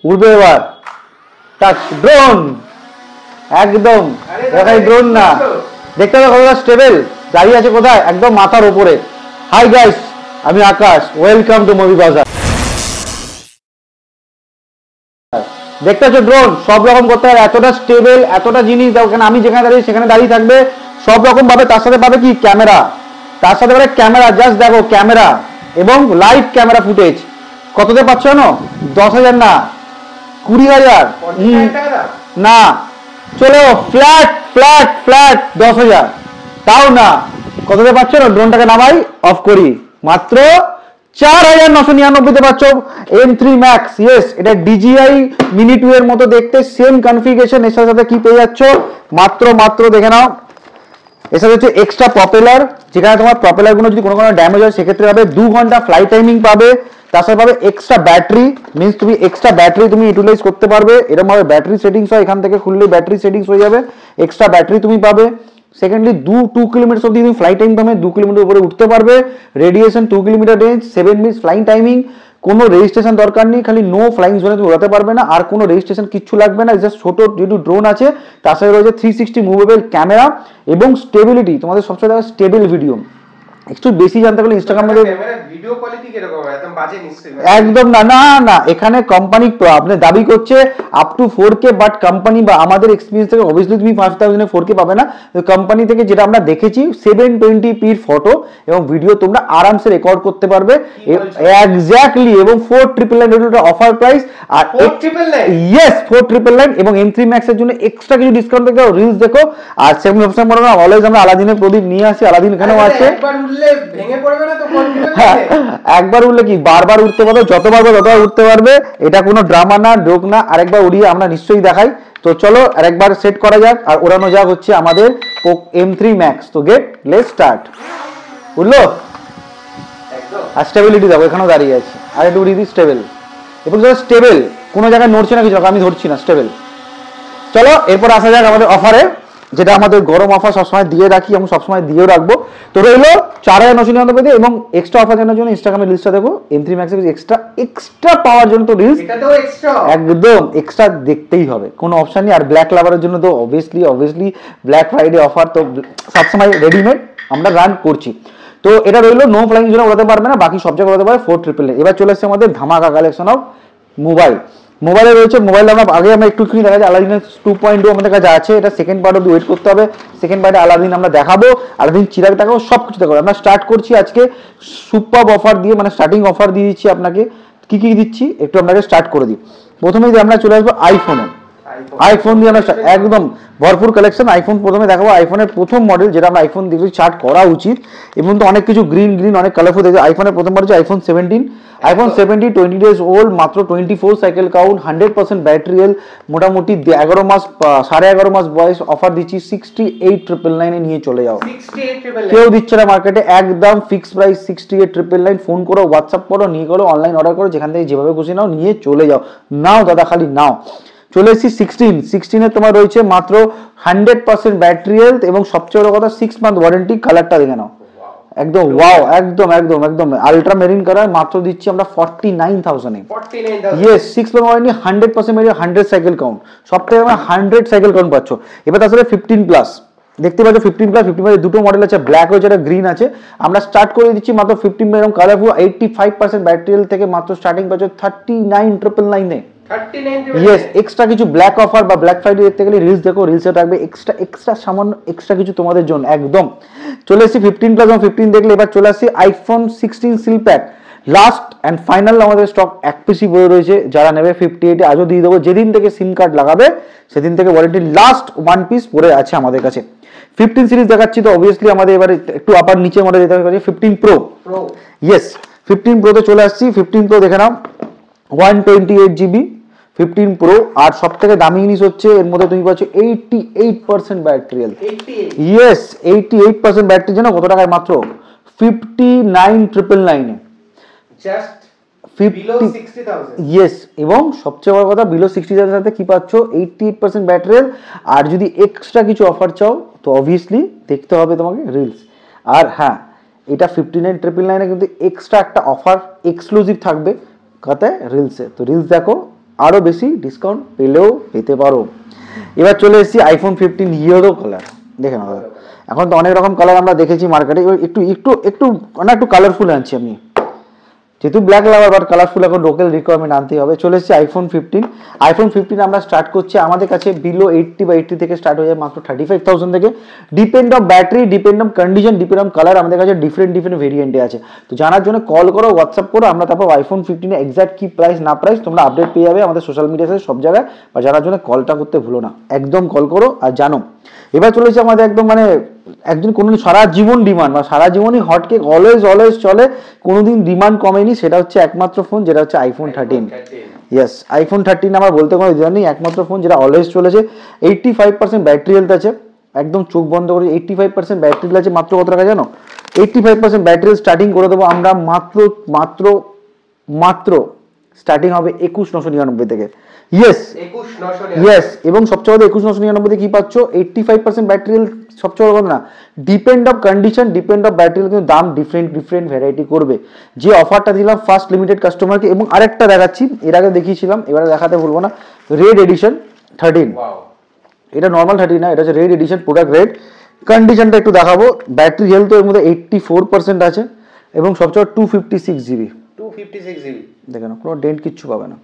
উড়বে এবার touch drone একদম দেখাই ড্রোন না দেখতে হবে কতটা স্টেবল দাঁড়িয়ে আছে কোথায় একদম মাথার উপরে হাই গাইস আমি আকাশ ওয়েলকাম টু মুভি বাজার দেখতে পাচ্ছ ড্রোন সব রকম করতে হবে এতটা স্টেবল এতটা জিনিস ওখানে আমি যেখানে দাঁড়িয়ে সেখানে দাঁড়িয়ে থাকবে সব রকম ভাবে তার সাথে পাবে কি ক্যামেরা তার সাথে পাবে ক্যামেরা জাস্ট দেখো ক্যামেরা এবং লাইভ ক্যামেরা ফুটেজ কততে পাচ্ছ না 10,000 না 20,000 না চলো ফ্ল্যাট ফ্ল্যাট ফ্ল্যাট 10,000 তাও না কততে পাচ্ছ না ড্রোনটাকে নামাই অফ করি মাত্র 4,999 তে পাচ্ছ M3 Max ইয়েস এটা DJI Mini 2 এর মতো দেখতে সেম কনফিগারেশন এর সাথে কি পেয়ে যাচ্ছ মাত্র দেখে নাও এর সাথে হচ্ছে এক্সট্রা প্রপেলার যেখানে তোমার প্রপেলার গুলো যদি কোনো ড্যামেজ হয় সেক্ষেত্রে হবে 2 ঘন্টা ফ্লাইট টাইমিং পাবে তার সাথে পাবে এক্সট্রা ব্যাটারি মিন্স তুমি এক্সট্রা ব্যাটারি তুমি ইউটিলাইজ করতে পারবে এরকম ভাবে ব্যাটারি সেটিংস হয় এখান থেকে খুললে ব্যাটারি সেটিংস হয়ে যাবে এক্সট্রা ব্যাটারি তুমি পাবে সেকেন্ডলি 2 কিলোমিটার অবধি তুমি ফ্লাইট টাইম পাবে 2 কিলোমিটার উপরে উঠতে পারবে radiation 2 kilometre range 7 minutes flying timing কোনো রেজিস্ট্রেশন দরকার নেই খালি নো ফ্লাইং জোনে তুমি উড়াতে পারবে না আর কোনো রেজিস্ট্রেশন কিচ্ছু লাগবে না জাস্ট ছোট যেটু ড্রোন আছে তার সাথে রয়েছে 360 মুভেবল ক্যামেরা এবং স্টেবিলিটি তোমাদের সবচেয়ে স্টেবল ভিডিও একটু বেশি জানতে গেলে ইনস্টাগ্রামে ভিডিও কোয়ালিটি কি রকম একদম বাজে নিশ্চয়ই একদম না না না এখানে কোম্পানি আপনি দাবি করছে up to 4K but company বা আমাদের এক্সপেরিয়েন্স থেকে অবভিয়াসলি তুমি 5000 এ 4K পাবে না কোম্পানি থেকে যেটা আমরা দেখেছি 720p ফটো এবং ভিডিও তোমরা আরামসে রেকর্ড করতে পারবে এক্স্যাক্টলি এবং 4999 এর অফার প্রাইস আর 4999 ইয়েস 4999 এবং M3 Max এর জন্য এক্সট্রা কিছু ডিসকাউন্ট দেখো রিলস দেখো আর সেম অপশন বলো না অলওয়েজ আমরা আলাদিনের প্রদীপ নিয়ে আসি আলাদিন এখানেও আছে ভেঙে পড়বে না তো একবার উঠলে কি বারবার উঠতে পারবে যতবার ততবার উঠতে পারবে এটা কোনো ড্রামা না ডোক না আরেকবার উড়িয়ে আমরা নিশ্চয়ই দেখাই তো চলো আরেকবার সেট করা যাক আর ওড়ানো যাক হচ্ছে আমাদের M3 Max তো গেট লেটস স্টার্ট উঠলো একদম আর স্টেবিলিটি দেখো এখানেও দাঁড়িয়ে আছে আর একটু উড়িয়ে দিই স্টেবল এবং যারা স্টেবল কোনো জায়গায় নড়ছে না কিছু আমি ধরছি না স্টেবল চলো এরপর আসা যাক আমাদের অফারে যেটা আমাদের গরম অফার সবসময় দিয়ে রাখি এবং সবসময় দিয়েও রাখবো তো রইলো 4,999 দিয়ে এবং এক্সট্রা অফার জানার জন্য ইনস্টাগ্রামের লিস্টটা দেখো M3 Max এর এক্সট্রা পাওয়ার জন্য তো রিলস এটাতেও এক্সট্রা একদম এক্সট্রা দেখতেই হবে কোনো অপশন নেই আর ব্ল্যাক লাভারের জন্য তো অবভিয়াসলি ব্ল্যাক ফ্রাইডে অফার তো সবসময় রেডিমেড আমরা রান করছি তো এটা রইলো নো ফ্লাইং জন্য উড়াতে পারবে না বাকি সব জায়গায় উড়াতে পারবে 4999 এবার চলে আসছে আমাদের ধামাকা কালেকশন অফ মোবাইলে রয়েছে মোবাইল আমরা আগে আমরা একটুখানি দেখা যায় আলাদিন 2.2 আমাদের কাছে আছে এটা সেকেন্ড পার্ট অবধি ওয়েট করতে হবে সেকেন্ড পার্টে আলাদিন আমরা দেখাবো আলাদিন চিরাগ দেখাবো সব কিছু দেখাবো আমরা স্টার্ট করছি আজকে সুপার অফার দিয়ে মানে স্টার্টিং অফার দিয়ে দিচ্ছি আপনাকে কি দিচ্ছি একটু আপনাকে স্টার্ট করে দিই প্রথমেই যে আমরা চলে আসবো আইফোন দিয়ে আমরা একদম ভরপুর কালেকশন আইফোন প্রথমে দেখাবো আইফোনের প্রথম মডেল যেটা আমরা আইফোন দেখি চার্ট করা উচিত এবং তো অনেক কিছু গ্রিন অনেক কালারফুল দেখছি আইফোনের প্রথম মডেল হচ্ছে আইফোন 17 20 ডেজ ওল্ড মাত্র 24 সাইকেল কাউন্ট 100% ব্যাটারি হেলথ মোটামুটি 11 মাস 11.5 মাস বয়স অফার দিচ্ছি 68,999 এ নিয়ে চলে যাও 68,999 কেউ দিচ্ছে না মার্কেটে একদম ফিক্স প্রাইস 68,999 ফোন করো হোয়াটসঅ্যাপ করো নিয়ে করো অনলাইন অর্ডার করো যেখান থেকে যেভাবে খুশি নাও নিয়ে চলে যাও নাও দাদা খালি নাও চলে এসেছি 16 এ তোমার রয়েছে মাত্র 100% ব্যাটারি হেলথ এবং সবচেয়ে বড় কথা 6 মান্থ ওয়ারেন্টি কালারটা দেখে নাও একদম ওয়াও একদম আলট্রা মেরিন কালার মাত্র দিচ্ছি আমরা 49,000 এ ইয়েস 6 মান্থ ওয়ারেন্টি 100% মেরিন 100 সাইকেল কাউন্ট সবথেকে আমরা 100 সাইকেল কাউন্ট পাচ্ছ এবার তার সাথে 15 প্লাস দেখতে পাচ্ছ 15 প্লাস দুটো মডেল আছে ব্ল্যাক হয়েছে একটা গ্রিন আছে আমরা স্টার্ট করে দিচ্ছি মাত্র 15 এরকম কালারফুল 85% ব্যাটারি হেলথ থেকে মাত্র স্টার্টিং পাচ্ছ 39,999 এ ইয়েস এক্সট্রা কিছু ব্ল্যাক অফার বা ব্ল্যাক ফ্রাইডে দেখতে গেলে রিলস দেখো রিলসে থাকবে এক্সট্রা সামান্য এক্সট্রা কিছু তোমাদের জন্য একদম চলে এসেছি 15 প্লাস এবং 15 দেখলে এবার চলে আসছি iPhone 16 seal pack last and final আমাদের স্টক এক পিসি বই রয়েছে যারা নেবে 58 এ আজও দিয়ে দেবো যেদিন থেকে সিম কার্ড লাগাবে সেদিন থেকে ওয়ারেন্টি লাস্ট ওয়ান পিস পড়ে আছে আমাদের কাছে 15 সিরিজ দেখাচ্ছি তো অবভিয়াসলি আমাদের এবারে একটু আপার নিচে মডেল যেতে হবে 15 প্রো ইয়েস 15 প্রো তে চলে আসছি 15 প্রো দেখে নাও 128GB 15 প্রো আর সবথেকে দামি জিনিস হচ্ছে এর মধ্যে তুমি পাচ্ছ 88% ব্যাটারি হেলথ ইয়েস 88% ব্যাটারি জানো কত টাকায় মাত্র 59,999 এ জাস্ট বিলো 60,000 ইয়েস এবং সবচেয়ে বড় কথা বিলো 60,000 এর সাথে কি পাচ্ছ 88% ব্যাটারি হেলথ আর যদি এক্সট্রা কিছু অফার চাও তো অবভিয়াসলি দেখতে হবে তোমাকে রিলস আর হ্যাঁ এটা 59,999 এ কিন্তু এক্সট্রা একটা অফার এক্সক্লুসিভ থাকবে কথায় রিলসে তো রিলস দেখো আরও বেশি ডিসকাউন্ট পেলেও পেতে পারো। এবার চলে এসেছি আইফোন 15 ইয়েলো কালার। দেখে নাও দাদা, এখন তো অনেক রকম কালার আমরা দেখেছি মার্কেটে, এবার একটু একটু একটু মানে একটু কালারফুল আনছি আমি, যেহেতু ব্ল্যাক লাভার বাট কালারফুল এখন লোকাল রিকোয়ারমেন্ট আনতেই হবে। চলে এসেছি আইফোন 15। আইফোন 15 আমরা স্টার্ট করছি, আমাদের কাছে বিলো 80 বা 80 থেকে স্টার্ট হয়ে যায় মাত্র 35,000 থেকে। Depend of battery, depend of condition, depend of colour, আমাদের কাছে ডিফারেন্ট ডিফারেন্ট ভেরিয়েন্টে আছে। তো জানার জন্য কল করো, হোয়াটসঅ্যাপ করো, আমরা তারপর আইফোন 15 এর এক্সাক্ট কি প্রাইস না প্রাইস তোমরা আপডেট পেয়ে যাবে আমাদের সোশ্যাল মিডিয়াতে সব জায়গায়। বা জানার জন্য কলটা করতে ভুলো না, একদম কল করো আর জানো। এবার চলেছে আমাদের একদম মানে একদিন কোনো সারা জীবন ডিমান্ড বা সারা জীবনই হটকেক অলওয়েজ অলওয়েজ চলে, কোনোদিন ডিমান্ড কমেনি, সেটা হচ্ছে একমাত্র ফোন যেটা হচ্ছে আইফোন 13। ইয়েস, আইফোন 13 আমার বলতে কোনো রিজন নেই, একমাত্র ফোন যেটা অলওয়েজ চলেছে। 85% ব্যাটারি হেলথ আছে, একদম চোখ বন্ধ করে 85% ব্যাটারি হেলথ আছে। মাত্র কত টাকা জানো? 85% ব্যাটারি হেলথ স্টার্টিং করে দেবো আমরা মাত্র মাত্র মাত্র স্টার্টিং হবে 21,999 থেকে। ইয়েস 21,999 এবং সবচেয়ে বড় 21,999 তে কি পাচ্ছ? 85% ব্যাটারি হেলথ। সবচেয়ে বড় কথা না, depend of condition, depend of battery health, কিন্তু দাম ডিফারেন্ট ডিফারেন্ট ভ্যারাইটি করবে। যে অফারটা দিলাম ফার্স্ট লিমিটেড কাস্টমারকে, এবং আরেকটা দেখাচ্ছি, এর আগে দেখিয়েছিলাম এবারে দেখাতে বলবো না, রেড এডিশন 13। এটা নর্মাল 13 না, এটা হচ্ছে রেড এডিশন, প্রোডাক্ট রেড। কন্ডিশনটা একটু দেখাবো। ব্যাটারি হেলথ এর মধ্যে 84% আছে এবং সবচেয়ে 256 জিবি। দেখে নাও, কোনো ডেন্ট কিচ্ছু পাবে না,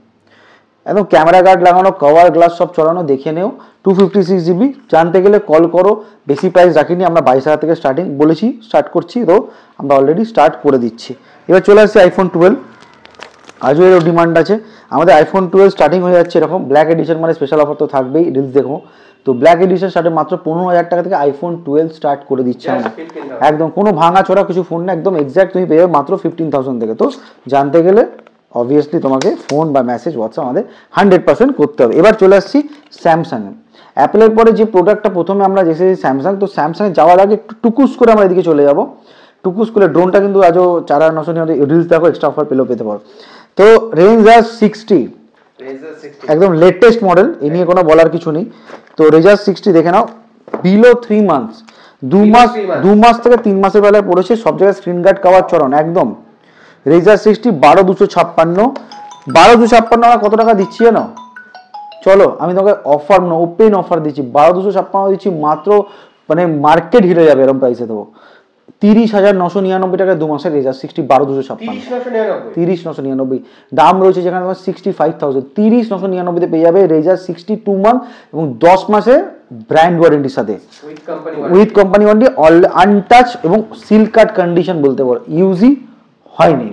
একদম ক্যামেরা গার্ড লাগানো, কভার গ্লাস সব চড়ানো, দেখে নেও। 256 জিবি। জানতে গেলে কল করো, বেশি প্রাইস রাখিনি আমরা, 22,000 থেকে স্টার্টিং বলেছি, স্টার্ট করছি, তো আমরা অলরেডি স্টার্ট করে দিচ্ছি। এবার চলে আসছে আইফোন 12। আজও এরও ডিমান্ড আছে, আমাদের আইফোন 12 স্টার্টিং হয়ে যাচ্ছে এরকম। ব্ল্যাক এডিশন মানে স্পেশাল অফার তো থাকবেই, রিলস দেখো। তো ব্ল্যাক এডিশন স্টার্টে মাত্র 15,000 টাকা থেকে আইফোন 12 স্টার্ট করে দিচ্ছে আমরা, একদম কোনো ভাঙা চোরা কিছু ফোন না, একদম এক্স্যাক্ট তুমি পেয়ে যাবে মাত্র 15,000 থেকে। তো জানতে গেলে অবভিয়াসলি তোমাকে ফোন বা মেসেজ হোয়াটসঅ্যাপ আমাদের 100% করতে হবে। এবার চলে আসছি স্যামসাং। অ্যাপেলের পরে যে প্রোডাক্টটা প্রথমে আমরা এসেছি স্যামসাং, তো স্যামসাংয়ে যাওয়ার আগে একটু টুকুস করে আমরা এদিকে চলে যাব। টুকুস করে ড্রোনটা কিন্তু আজও 4,999 রিলস দেখো, এক্সট্রা অফার পেলেও পেতে পারো। তো রেঞ্জার 60 একদম লেটেস্ট মডেল, এ নিয়ে কোনো বলার কিছু নেই। তো রেঞ্জার 60 দেখে নাও, বিলো 3 মান্থস, 2 মাস থেকে 3 মাসের বেলায় পড়েছে, সব জায়গায় স্ক্রিন গার্ড কভার চরণ একদম। রেজার 60 12,256, 12,256 আমরা কত টাকা দিচ্ছি জানো? চলো আমি তোমাকে অফার ওপেন অফার দিচ্ছি, 12,256 দিচ্ছি মাত্র, মানে মার্কেট হিলে যাবে এরকম প্রাইসে দেবো। 30,999 টাকায় 2 মাসের রেজার 60 12,256, 30,999 দাম রয়েছে, যেখানে তোমার 65,000, 30,999 পেয়ে যাবে রেজার 60 2 মান্থ এবং 10 মাসের ব্র্যান্ড ওয়ারেন্টির সাথে, উইথ কোম্পানি ওয়ারেন্টি, আনটাচ এবং সিল কাট কন্ডিশন বলতে পারো, ইউজি হয়নি।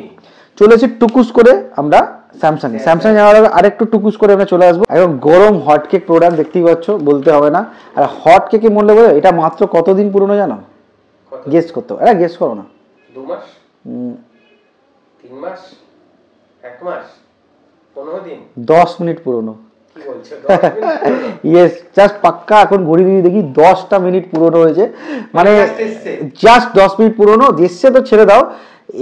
চলেছে টুকুস করে আমরা স্যামসাং যাওয়ার আগে আরেকটু টুকুস করে আমরা চলে আসবো। একদম গরম হট কেক প্রোডাক্ট দেখতেই পাচ্ছ, বলতে হবে না। আর হট কেকে মূল্য বলে, এটা মাত্র কতদিন পুরনো জানো? গেস করতে হবে, এটা গেস করো না। 2 মাস, 3 মাস, 1 মাস, 15 দিন, 10 মিনিট পুরনো। কি বলছো? ইয়েস, জাস্ট পাক্কা এখন ঘড়ি দিয়ে দেখি 10টা মিনিট পুরনো হয়েছে, মানে জাস্ট 10 মিনিট পুরনো। এসছে তো ছেড়ে দাও,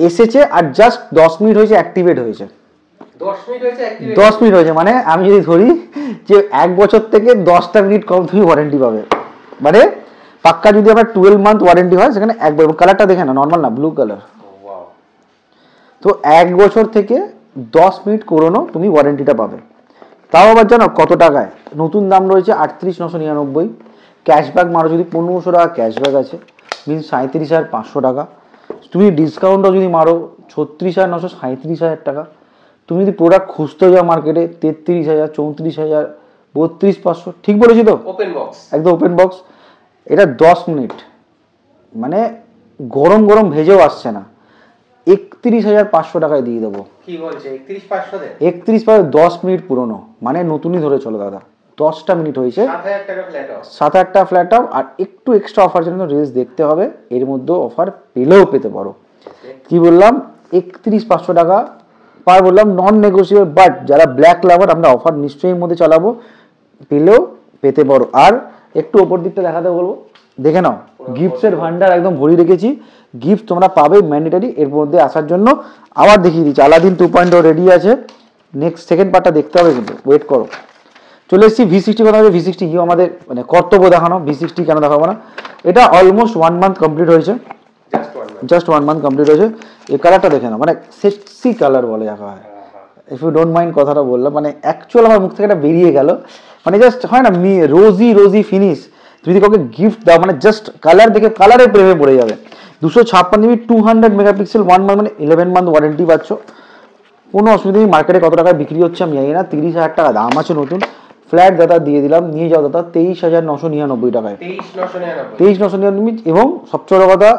এসেছে আর জাস্ট 10 মিনিট হয়েছে অ্যাক্টিভেট হয়েছে। 10 মিনিট হয়েছে মানে আমি যদি ধরি যে 1 বছর থেকে 10টা মিনিট কম তুমি ওয়ারেন্টি পাবে, মানে পাক্কা যদি আবার 12 মান্থ ওয়ারেন্টি হয় সেখানে 1 বছর। কালারটা দেখে না, নর্মাল না, ব্লু কালার। তো 1 বছর থেকে 10 মিনিট পুরনো তুমি ওয়ারেন্টিটা পাবে। তাও আবার জানো কত টাকায়? নতুন দাম রয়েছে 38,999। ক্যাশব্যাক মারো যদি 1,500 টাকা ক্যাশব্যাক আছে, মিনস 37,500 টাকা। তুমি ডিসকাউন্টও যদি মারো 36,900, 37,000 টাকা। তুমি যদি প্রোডাক্ট খুঁজতে যাও মার্কেটে 33,000, 34,000, 32,500, ঠিক বলেছি তো? ওপেন বক্স, একদম ওপেন বক্স। এটা 10 মিনিট মানে গরম গরম ভেজেও আসছে না, 31,500 টাকায় দিয়ে দেবো। কি বলছে? 31,500 দে? 31,500 10 মিনিট পুরনো, মানে নতুনই ধরে চলো দাদা, 10টা মিনিট হয়েছে। 7,000 টাকা ফ্ল্যাট অফ, 7,000 টাকা ফ্ল্যাট অফ। আর একটু এক্সট্রা অফার জন্য রিলস দেখতে হবে, এর মধ্যে অফার পেলেও পেতে পারো। কি বললাম? 31,500 টাকা পার বললাম, নন নেগোসিয়েবল। বাট যারা ব্ল্যাক লাভার আমরা অফার নিশ্চয়ই এর মধ্যে চালাবো, পেলেও পেতে পারো। আর একটু ওপর দিকটা দেখাতে বলবো, দেখে নাও, গিফটসের ভান্ডার একদম ভরি রেখেছি। গিফট তোমরা পাবে ম্যান্ডেটারি এর মধ্যে আসার জন্য। আবার দেখিয়ে দিচ্ছি, আলাদিন 2.0 রেডি আছে, নেক্সট সেকেন্ড পার্টটা দেখতে হবে, কিন্তু ওয়েট করো। চলে এসেছি V60 কথা হবে। V60 হিও আমাদের মানে কর্তব্য দেখানো, V60 কেন দেখাবো না। এটা অলমোস্ট 1 মান্থ কমপ্লিট হয়েছে, জাস্ট 1 মান্থ কমপ্লিট হয়েছে। এই কালারটা দেখে না, মানে সেক্সি কালার বলে যাকে হয়, ইফ ইউ ডোন্ট মাইন্ড কথাটা বললাম, মানে অ্যাকচুয়াল আমার মুখ থেকে এটা বেরিয়ে গেল, মানে জাস্ট হয় না রোজি ফিনিশ, তুমি যদি কাউকে গিফট দাও মানে জাস্ট কালার দেখে কালারের প্রেমে পড়ে যাবে। 256 জিবি 200 মেগাপিক্সেল 1 মান্থ মানে 11 মান্থ ওয়ারেন্টি পাচ্ছ, কোনো অসুবিধা নেই। মার্কেটে কত টাকায় বিক্রি হচ্ছে আমি জানি না, 30,000 টাকা দাম আছে নতুন। ফ্ল্যাট দাদা দিয়ে দিলাম, নিয়ে যাও দাদা 23,999 টাকায়, 23,999। এবং সবচেয়ে বড় কথা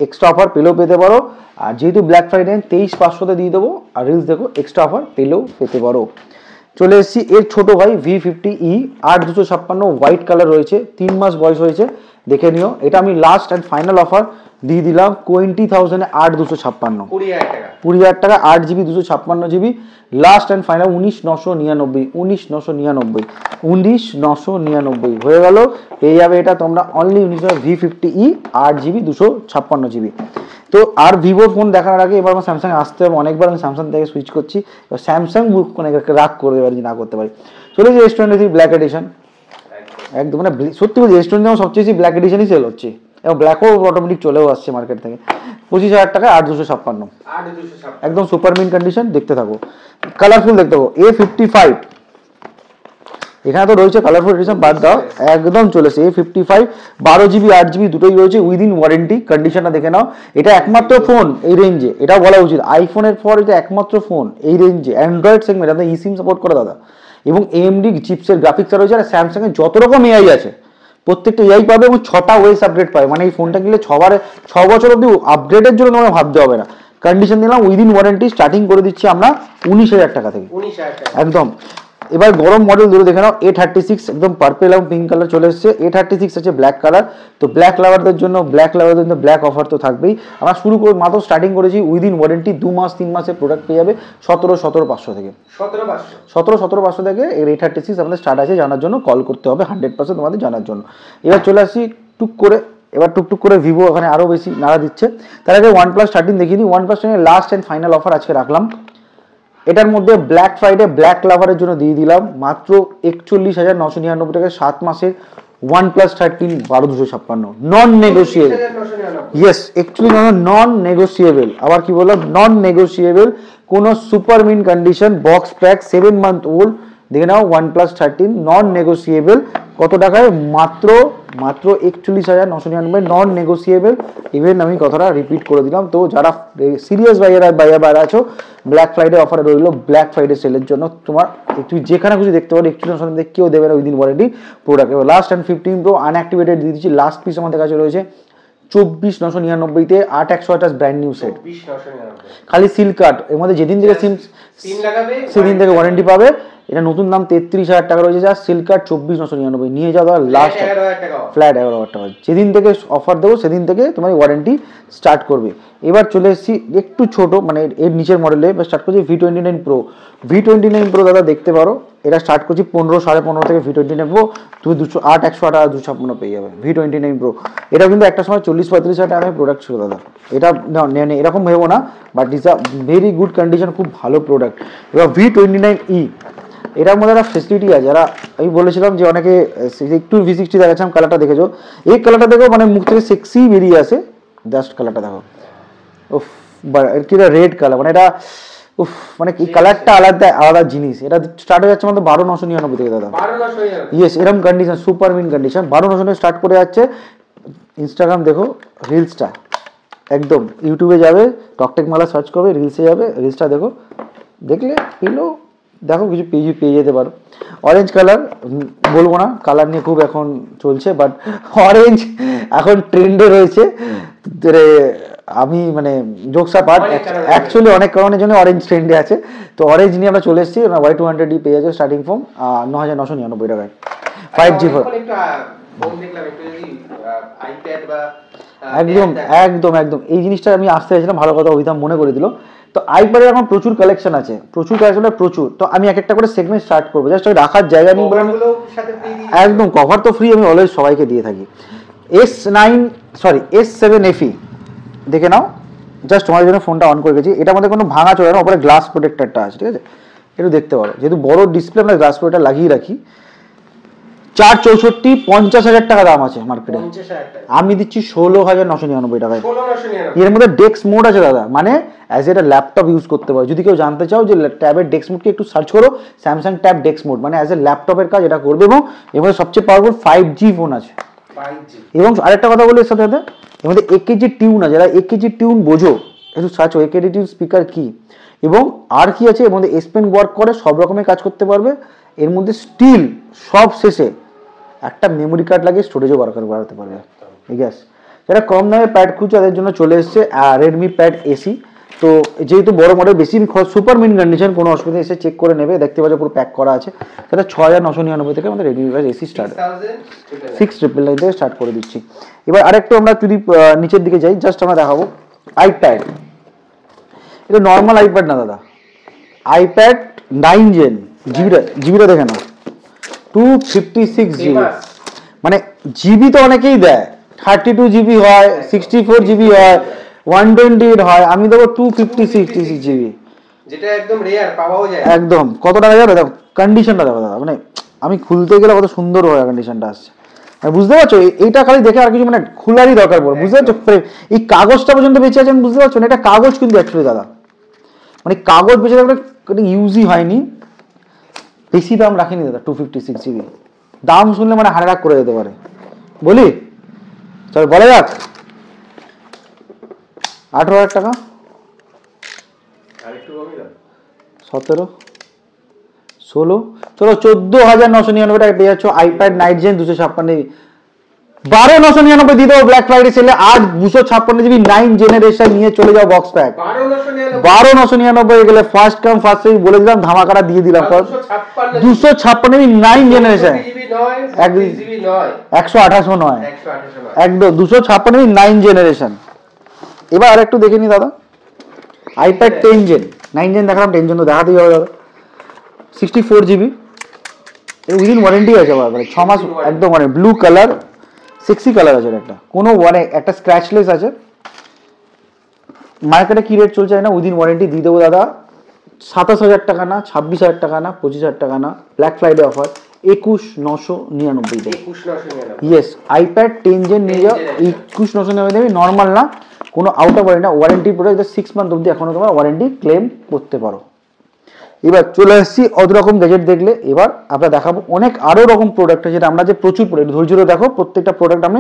এক্সট্রা অফার পেলেও পেতে পারো, আর যেহেতু ব্ল্যাক ফ্রাইডে 23,500 দিয়ে দেবো, আর রিলস দেখো এক্সট্রা অফার পেলেও পেতে পারো। চলে এসেছি এর ছোট ভাই V50e 8256 হোয়াইট কালার রয়েছে, 3 মাস বয়স হয়েছে, দেখে নিও। এটা আমি লাস্ট অ্যান্ড ফাইনাল অফার দিয়ে দিলাম 20,000 এ 8256, 20,000 টাকা 8 GB 256 GB, last and final 19,999, 19,999 হয়ে গেল। পেয়ে যাবে এটা তোমরা অনলি V50e 8 জিবি 256 জিবি। তো আর ভিভো ফোন দেখার আগে এবার আমার স্যামসাং আসতে হবে, অনেকবার আমি স্যামসাং থেকে সুইচ করছি, এবার স্যামসাং বুক মানে রাগ করতে পারি না করতে পারি। চলে যে S23 ব্ল্যাক এডিশন, একদম মানে সত্যি বলছি S23 যেমন সবচেয়ে বেশি ব্ল্যাক এডিশনই সেল হচ্ছে, এবং ব্ল্যাকও অটোমেটিক চলেও আসছে মার্কেট থেকে। 25,000 টাকা 8256, একদম সুপার মিন কন্ডিশন। দেখতে থাকো, কালারফুল দেখতে থাকো। A55 এখানে তো রয়েছে কালারফুল এডিশন, বাদ দাও, একদম চলেছে A55 12 জিবি 8 জিবি দুটোই রয়েছে উইদিন ওয়ারেন্টি। কন্ডিশনটা দেখে নাও, এটা একমাত্র ফোন এই রেঞ্জে, এটাও বলা উচিত আইফোনের পর এটা একমাত্র ফোন এই রেঞ্জে অ্যান্ড্রয়েড সেগমেন্ট, আপনার eSIM সাপোর্ট করে দাদা, এবং AMD চিপসের গ্রাফিক্সটা রয়েছে। আর স্যামসাং এর যত রকম এআই আছে প্রত্যেকটা এআই পাবে, এবং 6টা ওয়েস আপডেট পাবে, মানে এই ফোনটা কিনলে 6 বছর অব্দি আপডেটের জন্য তোমাকে ভাবতে হবে না। কন্ডিশন দিলাম উইদিন ওয়ারেন্টি, স্টার্টিং করে দিচ্ছি আমরা 19,000 টাকা থেকে, একদম। এবার গরম মডেল দুটো দেখে নাও, A36 একদম পার্পল এবং পিঙ্ক কালার চলে এসেছে, A36 আছে ব্ল্যাক কালার। তো ব্ল্যাক লাভারদের জন্য ব্ল্যাক অফার তো থাকবেই। আমরা শুরু করে মাত্র স্টার্টিং করেছি উইদিন ওয়ারেন্টি 2 মাস 3 মাসের প্রোডাক্ট পেয়ে যাবে 17,500 থেকে, 17,500 থেকে এর A36 আমাদের স্টার্ট আছে। জানার জন্য কল করতে হবে 100% তোমাদের জানার জন্য। এবার চলে আসি টুকটুক করে ভিভো ওখানে আরও বেশি নাড়া দিচ্ছে। তার আগে OnePlus 13 দেখিয়ে দিই। OnePlus 13 last and final offer আজকে রাখলাম। এটার মধ্যে ব্ল্যাক ফ্রাইডে ব্ল্যাক লাভারের জন্য দিয়ে দিলাম মাত্র 41,999 টাকায় 7 মাসের OnePlus 13 12,256, নন নেগোসিয়েবল। ইয়েস, অ্যাকচুয়ালি নন নেগোসিয়েবল। আবার কি বললাম, নন নেগোসিয়েবল, কোনো super mint condition, box pack, 7 month old. দেখে নাও OnePlus 13 নন নেগোসিয়েবল কত টাকায়, মাত্র 41,999, নন নেগোসিয়েবল। ইভেন আমি কথাটা রিপিট করে দিলাম। তো যারা সিরিয়াস বাইরে আছো, ব্ল্যাক ফ্রাইডে অফারে রইলো, ব্ল্যাক ফ্রাইডে সেলের জন্য তোমার তুমি যেখানে খুশি দেখতে পারো, 41,999 কেউ দেবে না উইদিন ওয়ারেন্টি প্রোডাক্ট। এবার লাস্ট অ্যান্ড 15 প্রো আনঅ্যাক্টিভেটেড দিয়ে দিচ্ছি, লাস্ট পিস আমাদের কাছে রয়েছে 24,999-তে 8/128 ব্র্যান্ড নিউ সেট, খালি সিল কাট। এর মধ্যে যেদিন থেকে সিম লাগাবে সেদিন থেকে ওয়ারেন্টি পাবে। এটা নতুন দাম 33,000 টাকা রয়েছে, যা সিল কাট 24,999 নিয়ে যাওয়া লাস্ট ফ্ল্যাট 11,000 টাকা। যেদিন থেকে অফার দেবো সেদিন থেকে তোমার ওয়ারেন্টি স্টার্ট করবে। এবার চলে এসেছি একটু ছোট মানে এর নিচের মডেলে, স্টার্ট করছি V29 Pro। V29 Pro দাদা দেখতে পারো, এটা স্টার্ট করছি 15, 15.5 থেকে V29 Pro। তুমি 128 256 পেয়ে যাবে V29 Pro। এটা কিন্তু একটা সময় 40-45,000 টাকার প্রোডাক্ট ছিল দাদা, এটা এরকম ভেবো না, but it's a very good condition, খুব ভালো প্রোডাক্ট। এবার V29e, এটার মধ্যে একটা ফেসিলিটি আছে, যারা আমি বলেছিলাম যে অনেকে একটু V60 দেখাচ্ছিলাম, কালারটা দেখেছো, এই কালারটা দেখো মানে মুখ থেকে সেক্সি বেরিয়ে আসে। জাস্ট কালারটা দেখো, উফ, এর কি রেড কালার, মানে এটা উফ, মানে এই কালারটা আলাদা জিনিস। এটা স্টার্ট হয়ে যাচ্ছে আমাদের 12,999 থেকে দাদা। ইয়েস, এরকম condition, super mint condition, 12,999 start করে যাচ্ছে। ইনস্টাগ্রাম দেখো, রিলসটা একদম, ইউটিউবে যাবে, টকটেক মালা সার্চ করবে, রিলসে যাবে, রিলসটা দেখো, দেখলে পেলো, দেখো কিছু পেয়ে যেতে পারো। অরেঞ্জ কালার বলবো না, কালার নিয়ে খুব এখন চলছে, বাট অরেঞ্জ এখন ট্রেন্ডে রয়েছে। আমি মানে জোকসা পার্ট, অ্যাকচুয়ালি অনেক কারণের জন্য অরেঞ্জ ট্রেন্ডে আছে। তো অরেঞ্জ নিয়ে আমরা চলে এসেছি, Y200 পেয়ে যাচ্ছে স্টার্টিং ফোন 9,999 টাকায় 5G ফোন। একদম এই জিনিসটা আমি আসতে চাইছিলাম, ভালো কথা অভিধান মনে করে দিল। তো আইপ্যাডের এখন প্রচুর কালেকশন আছে, প্রচুর। তো আমি একটা করে সেগমেন্ট স্টার্ট করবো, জাস্ট রাখার জায়গা নেই বলে একদম কভার তো ফ্রি আমি অলওয়েজ সবাইকে দিয়ে থাকি। S7 FE দেখে নাও, জাস্ট তোমার জন্য ফোনটা অন করে গেছি। এটা আমাদের কোনো ভাঙা চলে না, ওপরে গ্লাস প্রোটেক্টরটা আছে, ঠিক আছে, একটু দেখতে পারো, যেহেতু বড় ডিসপ্লে আমরা গ্লাস প্রোটেক্টর লাগিয়ে রাখি। 464 50,000 টাকা দাম আছে মার্কেটে, 50,000 টাকা আমি দিচ্ছি 16,999 টাকায়। 16,999 এর মধ্যে ডেস্ক মোড আছে দাদা, মানে অ্যাজ এটা ল্যাপটপ ইউজ করতে পারো। যদি কেউ জানতে চাও যে ট্যাবের ডেস্ক মোড কি, একটু সার্চ করো স্যামসাং ট্যাব ডেস্ক মোড, মানে অ্যাজ এ ল্যাপটপের কাজ এটা করবে। এবং এর মধ্যে সবচেয়ে পাওয়ারফুল 5G ফোন আছে। 5G এবং আরেকটা কথা বলি এর সাথে সাথে, এর মধ্যে একেজি টিউন আছে, যারা একেজি টিউন বোঝো একটু সার্চ করো একেজি টিউন স্পিকার কি। এবং আর কি আছে এর মধ্যে, এস পেন ওয়ার্ক করে, সব রকমের কাজ করতে পারবে। এর মধ্যে স্টিল সব শেষে একটা মেমোরি কার্ড লাগিয়ে স্টোরেজও বাড়াতে পারবে। ঠিক আছে, যারা কম দামে প্যাড খুঁজছে তাদের জন্য চলে এসছে রেডমি প্যাড এসি। তো যেহেতু বড় মডেল, বেশি সুপার মিন কন্ডিশন, কোনো অসুবিধা এসে চেক করে নেবে, দেখতে পাচ্ছ পুরো প্যাক করা আছে। সেটা 6,999 থেকে আমাদের রেডমি প্যাড এসি স্টার্ট, 6,999 থেকে স্টার্ট করে দিচ্ছি। এবার আরেকটু আমরা যদি নিচের দিকে যাই, জাস্ট আমরা দেখাবো আইপ্যাড। এটা নর্মাল আইপ্যাড না দাদা, আইপ্যাড 9 জেন, জিবিটা দেখে নাও 256 জিবি। মানে জিবি তো অনেকেই দেয়, 32 জিবি হয়, 64 জিবি হয়, 128 হয়, আমি দেবো 256 জিবি, যেটা একদম রেয়ার, পাওয়াও যায় একদম। কত টাকা যাবে দেখো, কন্ডিশনটা দেখো দাদা, মানে আমি খুলতে গেলে কত সুন্দর হয় কন্ডিশনটা আসছে, বুঝতে পারছো? এইটা খালি দেখে আর কিছু মানে খোলারই দরকার পড়ে, বুঝতে পারছো? এই কাগজটা পর্যন্ত বেঁচে আছেন, বুঝতে পারছো? এটা কাগজ কিন্তু অ্যাকচুয়ালি দাদা, মানে কাগজ বেঁচে থাকলে ইউজই হয়নি। বেশি দাম রাখিনি দাদা, 256 জিবি। দাম শুনলে মানে হাড় রাগ করে যেতে পারে। বলি চল বলা যাক, 18,000 টাকা, 17, 16, চলো 14,999 টাকা পেয়ে যাচ্ছ আইপ্যাড 9 জেন 256 জিবি। 12,999 দিয়ে দেবো ব্ল্যাক ফ্রাইডে সেলে। আর 256 জিবি 9 জেনারেশন নিয়ে চলে যাও বক্স প্যাক। 12,999 গেলে ফার্স্ট কাম ফার্স্ট সার্ভ বলে দিলাম, ধামাকাটা দিয়ে দিলাম। 256 জিবি 9 জেনারেশন, 128 নয়, একদম 256 জিবি 9 জেনারেশন। এবার আর একটু দেখে নি দাদা, আইপ্যাড 10 জেন, 9 জেন দেখালাম, 10 জেন তো দেখাতেই হবে দাদা। 64 জিবি, উইদিন ওয়ারেন্টি আছে, মানে 6 মাস একদম, মানে ব্লু কালার, সেক্সি কালার আছে একটা, কোনো একটা স্ক্র্যাচলেস আছে। মার্কেটে কি রেট চলছে না, উইদিন ওয়ারেন্টি দিয়ে দেবো দাদা। 27,000 টাকা না, 26,000 টাকা না, 25,000 টাকা না, ব্ল্যাক ফ্রাইডে অফার 21,999 টাকা। ইয়েস, আইপ্যাড 10 জেন নিয়ে যাও 21,999, নর্মাল না, কোনো আউট অফ ওয়ারেন্টি না, ওয়ারেন্টি প্রোডাক্ট 6 মান্থ অবধি এখনো তোমরা ওয়ারেন্টি ক্লেম করতে পারো। এবার চলে আসছি অত রকম গ্যাজেট দেখলে। এবার আমরা দেখাবো অনেক আরো রকম প্রোডাক্ট আছে, যেটা আমরা যে প্রচুর প্রোডাক্ট, ধৈর্য ধরে দেখো, প্রত্যেকটা প্রোডাক্ট আমি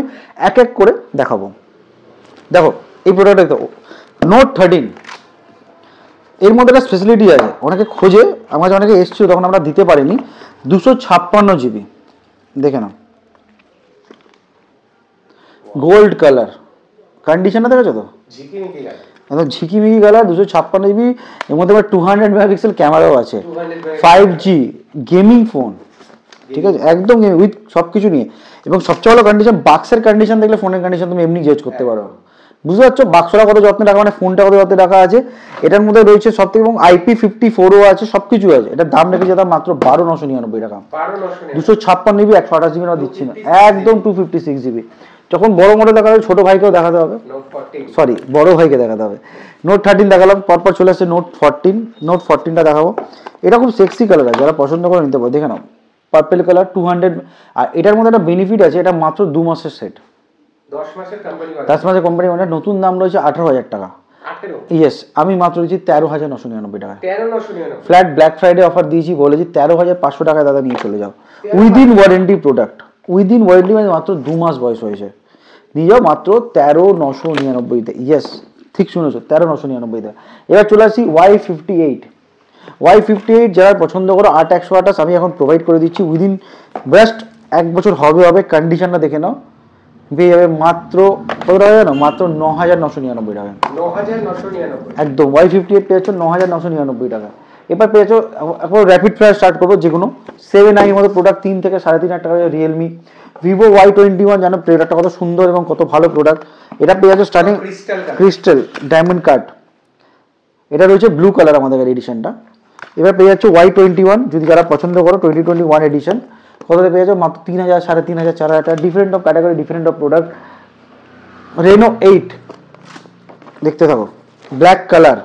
এক এক করে দেখাবো। দেখো এই প্রোডাক্টটা তো নোট 13, এর মধ্যে একটা স্পেশালিটি আছে, অনেকে খোঁজে, আমার অনেকে এসছিল তখন আমরা দিতে পারিনি। 256 জিবি, দেখে নাও, গোল্ড কালার, কন্ডিশনটা দেখেছো তো, একদম ঝিকিমিকি কালার, 256 জিবি। এর মধ্যে আবার 200 মেগাপিক্সেল ক্যামেরাও আছে, 5G গেমিং ফোন, ঠিক আছে, একদম উইথ সব কিছু নিয়ে। এবং সবচেয়ে ভালো কন্ডিশন, বাক্সের কন্ডিশন দেখলে ফোনের কন্ডিশন তুমি এমনি জাজ করতে পারো। বুঝতে পারছো বাক্সটা কত যত্নে রাখা, মানে ফোনটা কত যত্নে রাখা আছে। এটার মধ্যে রয়েছে সব থেকে, এবং IP54ও আছে, সবকিছু আছে। এটার দাম রেখেছে দাম মাত্র 12,999 টাকা। 256 জিবি 128 জিবি আমরা দিচ্ছি না, একদম 256 জিবি। যখন বড় মডেল দেখা যাবে, ছোট ভাইকেও দেখাতে হবে, সরি বড় ভাইকে দেখাতে হবে। নোট 13 দেখালাম, পরপর চলে আসছে নোট 14। নোট 14টা দেখাবো, এটা খুব সেক্সি কালার আছে, যারা পছন্দ করে নিতে পারো। দেখে নাও, পার্পেল কালার, 200। আর এটার মধ্যে একটা বেনিফিট আছে, এটা মাত্র 2 মাসের সেট, 10 মাসের কোম্পানি, মানে নতুন দাম রয়েছে 18,000 টাকা। ইয়েস, আমি মাত্র দিচ্ছি 13,999 টাকা। ফ্ল্যাট ব্ল্যাক ফ্রাইডে অফার দিয়েছি, বলেছি 13,500 টাকায় দাদা নিয়ে চলে যাও, within warranty product, within warranty, মানে মাত্র 2 মাস বয়স হয়েছে, নিয়ে যাও মাত্র 13,999-তে। ইয়েস, ঠিক শুনেছো, 13,999-তে। এবার চলে আসি Y58, যারা পছন্দ করো 8/128 আমি এখন প্রোভাইড করে দিচ্ছি, উইদিন বেস্ট 1 বছর হবে, কন্ডিশনটা দেখে নাও, পেয়ে যাবে মাত্র কত টাকা জানো, মাত্র 9,999 টাকা, 9,999 একদম। Y58 পেয়ে যাচ্ছ 9,999 টাকা। এবার পেয়ে যাচ্ছ, এখন র্যাপিড ফায়ার স্টার্ট করবো, যে কোনো 7i মতো প্রোডাক্ট 3 থেকে 3,500 টাকা। রিয়েলমি ভিভো Y21, জানো প্রোডাক্টটা কত সুন্দর এবং কত ভালো প্রোডাক্ট। এটা পেয়ে যাচ্ছ স্টার্টিং ক্রিস্টাল ডায়মন্ড কাট, এটা রয়েছে ব্লু কালার আমাদের এডিশনটা। এবার পেয়ে যাচ্ছ Y21, যদি যারা পছন্দ করো 2021 এডিশন, কতটা পেয়ে যাচ্ছ মাত্র 3,000, 3,500, 4,000 টাকা। Different of category, different of product. Reno 8 দেখতে থাকো, ব্ল্যাক কালার,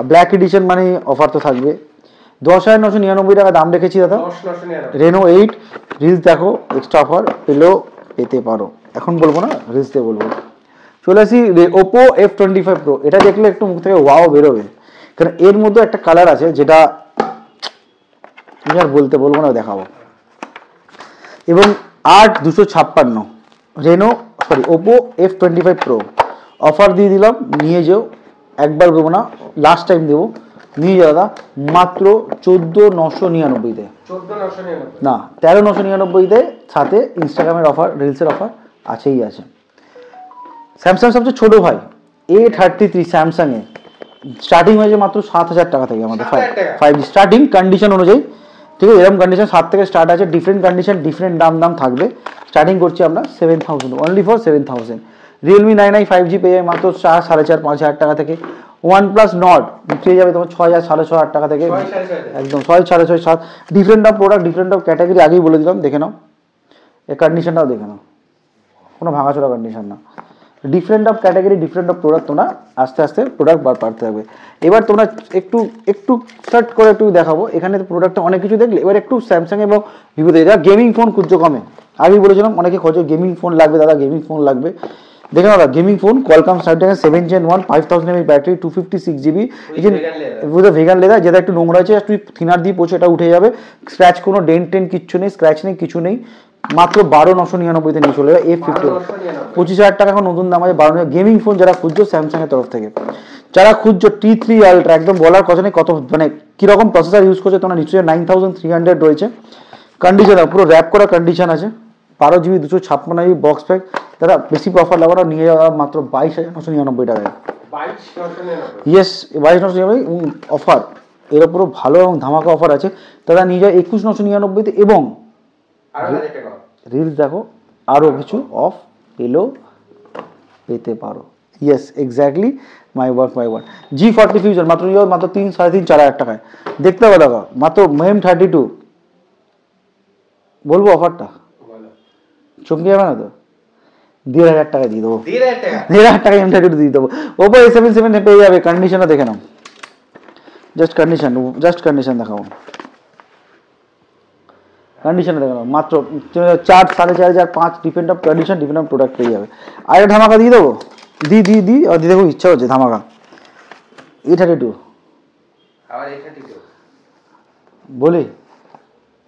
ব্ল্যাক এডিশন মানে অফার তো থাকবে। 10,999 টাকা দাম রেখেছি দাদা। 10,999 রেনো 8 রিলস দেখো, এক্সট্রা অফার পেলেও পেতে পারো, এখন বলবো না, রিলস দিয়ে বলবো। চলে আসি ওপো F25 Pro। এটা দেখলে একটু মুখ থেকে ওয়াও বেরোবে, কারণ এর মধ্যে একটা কালার আছে যেটা আমি আর বলবো না, দেখাবো। এবং 8,256 Reno Oppo F25 Pro offer দিয়ে দিলাম, নিয়ে যেও, একবার দেবো না, লাস্ট টাইম দেবো, নিয়ে যাও দাদা, মাত্র 14,999-তে। 14,999 না, 13,999-তে, সাথে ইনস্টাগ্রামের অফার, রিলসের অফার আছেই আছে। স্যামসাং সবচেয়ে ছোট ভাই A33 স্যামসাং এর স্টার্টিং হয়েছে মাত্র 7,000 টাকা থেকে আমাদের 7,000 টাকা। 5G স্টার্টিং কন্ডিশন অনুযায়ী, ঠিক আছে, এরকম কন্ডিশন 7 থেকে স্টার্ট আছে, ডিফারেন্ট কন্ডিশন ডিফারেন্ট দাম থাকবে। স্টার্টিং করছি আমরা 7,000, only for 7,000। Realme 9i 5G পেয়ে যাবে মাত্র 4, 4,500, 5,000 টাকা থেকে। OnePlus Nord পেয়ে যাবে তোমার 6,000, 6,500 টাকা থেকে, 6,500 একদম 6,000, 6,500, 7। Different of product, different of category, আগেই বলে দিলাম, দেখে নাও, এই কন্ডিশনটাও দেখে নাও, কোনো ভাঙাচোরা কন্ডিশন না। Different of category, different of product, তোমরা আস্তে আস্তে প্রোডাক্ট বার পারতে থাকবে। এবার তোমরা একটু সার্চ করে একটু দেখাবো, এখানে প্রোডাক্টটা অনেক কিছু দেখলে, এবার একটু স্যামসাং এবং ভিভোতে যা গেমিং ফোন খুঁজছো কমে, আগেই বলেছিলাম অনেকে খোঁজো গেমিং ফোন লাগবে দাদা, গেমিং ফোন লাগবে, দেখে দাদা gaming phone Qualcomm Snapdragon 7 Gen 1 5000 mAh battery 256GB with vegan leather, যেটা একটু নোংরা আছে, তুই থিনার দিয়ে পোছে এটা উঠে যাবে, স্ক্র্যাচ কোনো ডেন্ট কিচ্ছু নেই, স্ক্র্যাচ নেই, কিছু নেই, মাত্র 12,999-তে নিয়ে চলে যাবে। F50 25,000 টাকা এখন নতুন দাম আছে, 12,000 গেমিং ফোন যারা খুঁজছো স্যামসাং এর তরফ থেকে, যারা খুঁজছো T3 আলট্রা, একদম বলার কথা নেই কত, মানে কিরকম প্রসেসর ইউজ করছে তোমরা নিশ্চয়ই, 9300 রয়েছে, কন্ডিশন পুরো র্যাপ করা কন্ডিশন আছে, 12GB 256GB বক্স প্যাক, তারা বেশি অফার লাগানো নিয়ে যাওয়া মাত্র 22,999 টাকায়। 22,999 ইয়েস, 22,999 অফার, এর উপরও ভালো এবং ধামাকা অফার আছে, তারা নিয়ে যায় 21,999-তে, এবং আরো 1,000 টাকা রিলস দেখো আরও কিছু অফ পেতে পারো। Yes, exactly, my word. G40 future মাত্র 3, 3.5, 4,000 টাকায়, দেখতে হবে দেখো, মাত্র M32, বলবো অফারটা বলো। চমকে যাবে না তো, 1,500 টাকায় দিয়ে দেবো, 1,500 টাকা 1,500 টাকায় M32 দিয়ে দেবো। ওপো A77 পেয়ে যাবে, কন্ডিশনটা দেখে নাও, জাস্ট কন্ডিশন দেখাবো, কন্ডিশনে দেখো মাত্র 4, 4,500, 5, depend of condition, depend of product পেয়ে যাবে। আর ধামাকা দিয়ে দেবো, দিতে খুব ইচ্ছা হচ্ছে ধামাকা। A32 আবার 832 বলি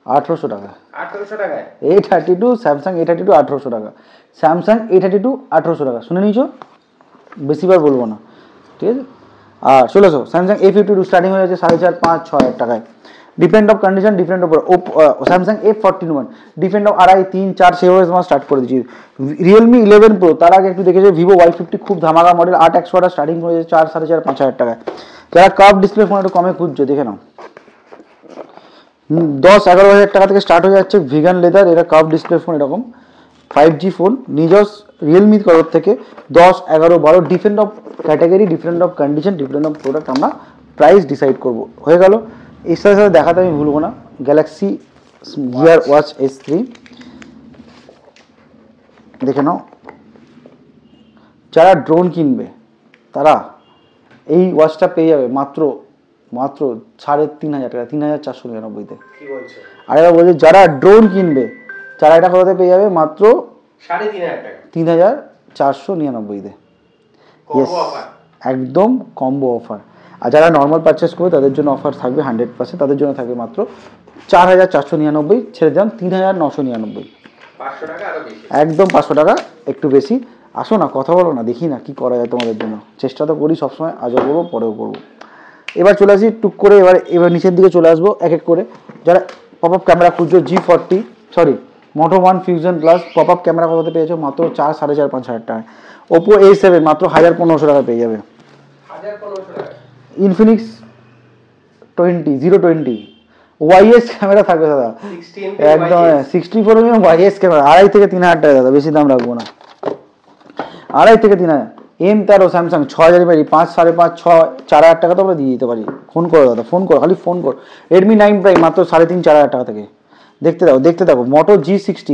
1,800 টাকা, 1,800 টাকায় A32 স্যামসাং A32 1,800 টাকা, স্যামসাং A32 1,800 টাকা, শুনে নিয়েছো, বেশিবার বলবো না, ঠিক আছে। আর চলেছো স্যামসাং A52 স্টার্টিং হয়ে যাচ্ছে 4,500, 5, 6,000 টাকায়, depend of condition, depend of Samsung F41 depend of 2.5, 3, 4 সেভাবে তোমার স্টার্ট করে দিচ্ছি। রিয়েলমি 11 Pro, তার আগে একটু দেখেছো ভিভো Y50 খুব ধামাকা মডেল, 8,100 স্টার্টিং হয়ে যাচ্ছে 4, 4,500, 5,000 টাকায়। যারা কার্ভ ডিসপ্লে ফোন একটু কমে খুঁজছো দেখে নাও, 10-11,000 টাকা থেকে স্টার্ট হয়ে যাচ্ছে ভিগান লেদার, এরা কার্ভ ডিসপ্লে ফোন, এরকম 5G ফোন নিজস রিয়েলমির তরফ থেকে 10, 11, 12 different of category, different of condition, different of product, আমরা প্রাইস ডিসাইড করব, হয়ে গেল। এর সাথে সাথে দেখাতে আমি ভুলবো না, গ্যালাক্সি গিয়ার ওয়াচ S3 দেখে নাও, যারা ড্রোন কিনবে তারা এই ওয়াচটা পেয়ে যাবে মাত্র 3,500 টাকা, 3,499-তে। কি বলছো? আর এবার বলছি যারা ড্রোন কিনবে তারা এটা কোথাতে পেয়ে যাবে মাত্র 3,500 টাকা, 3,499-তে। কম্বো অফার, একদম কম্বো অফার। আর যারা নর্মাল পারচেস করবে তাদের জন্য অফার থাকবে 100%, তাদের জন্য থাকবে মাত্র 4,499, ছেড়ে দিলাম 3,999, 500 টাকা আরো বেশি, একদম 500 টাকা একটু বেশি। আসো না, কথা বলো না, দেখি না কি করা যায় তোমাদের জন্য, চেষ্টা তো করি সবসময়, আজও করবো পরেও করবো। এবার চলে আসি টুক করে, এবার নিচের দিকে চলে আসবো এক এক করে। যারা পপ আপ ক্যামেরা খুঁজছো, Moto One Fusion Plus pop up camera কোথাতে পেয়েছো মাত্র 4, 4,500, 5,000 টাকায়। ওপো A7 মাত্র 1,500 টাকা পেয়ে যাবে। 1,500 টাকা। ইনফিনিক্স 020 ওয়াইএস ক্যামেরা থাকবে দাদা, 16 একদম 64 mm ওয়াইএস ক্যামেরা, 2,500 থেকে 3,000 টাকা দাদা, বেশি দাম রাখবো না, 2,500 থেকে 3,000। M13 স্যামসাং 6,000 mAh 5, 5.5, 6, 4,000 টাকা তো আমরা দিয়ে দিতে পারি। ফোন করো দাদা, ফোন করো, খালি ফোন করো। Redmi 9 Prime মাত্র 3,500, 4,000 টাকা থেকে, দেখতে থাকো। Moto G60